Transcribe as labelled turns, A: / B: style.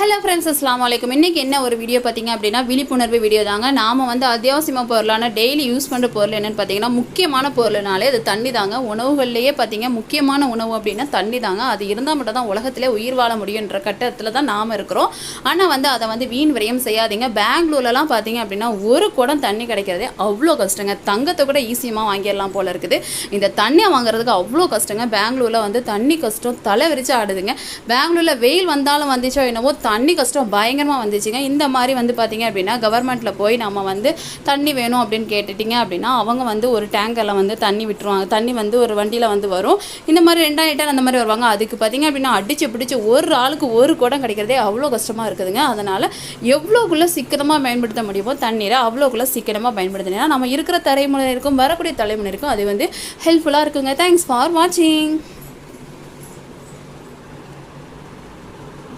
A: Hello friends, அஸ்ஸலாமு அலைக்கும். இன்றைக்கி என்ன ஒரு வீடியோ பார்த்திங்க அப்படின்னா விழிப்புணர்வு வீடியோ தாங்க. நாம் வந்து அத்தியாவசியமாக பொருளான டெய்லி யூஸ் பண்ணுற பொருள் என்னென்னு பார்த்தீங்கன்னா முக்கியமான பொருள்னாலே அது தண்ணி தாங்க. உணவுகள்லேயே பார்த்திங்க முக்கியமான உணவு அப்படின்னா தண்ணி தாங்க. அது இருந்தால் மட்டும் தான் உலகத்திலே உயிர் வாழ முடியுன்ற கட்டத்தில் தான் நாம் இருக்கிறோம். ஆனால் வந்து அதை வந்து வீண் விரயம் செய்யாதீங்க. பெங்களூர்லலாம் பார்த்திங்க அப்படின்னா ஒரு குடம் தண்ணி கிடைக்கிறதே அவ்வளோ கஷ்டங்க. தங்கத்தை கூட ஈஸியமாக வாங்கிடலாம் போல் இருக்குது. இந்த தண்ணியை வாங்குறதுக்கு அவ்வளோ கஷ்டங்க. பெங்களூரில் வந்து தண்ணி கஷ்டம் தலை விரிச்சு ஆடுதுங்க. பெங்களூரில் வெயில் வந்தாலும் வந்துச்சோ என்னவோ தண்ணி கஷ்டம் பயங்கரமாக வந்துச்சுங்க. இந்த மாதிரி வந்து பார்த்திங்க அப்படின்னா கவர்மெண்ட்டில் போய் நம்ம வந்து தண்ணி வேணும் அப்படின்னு கேட்டுட்டிங்க அப்படின்னா அவங்க வந்து ஒரு டேங்கரில் வந்து தண்ணி விட்டுருவாங்க. தண்ணி வந்து ஒரு வண்டியில் வந்து வரும். இந்த மாதிரி 2 லிட்டர் அந்த மாதிரி வருவாங்க. அதுக்கு பார்த்திங்க அப்படின்னா அடித்து பிடிச்சி ஒரு ஆளுக்கு ஒரு குடம் கிடைக்கிறதே அவ்வளோ கஷ்டமாக இருக்குதுங்க. அதனால் எவ்வளோக்குள்ளே சிக்கனமாக பயன்படுத்த முடியுமோ தண்ணீரை அவ்வளோக்குள்ளே சிக்கனமாக பயன்படுத்தினா நம்ம இருக்கிற தலைமுறைக்கும் வரக்கூடிய தலைமுறைக்கும் அது வந்து ஹெல்ப்ஃபுல்லாக இருக்குங்க. தேங்க்ஸ் ஃபார் வாட்சிங்.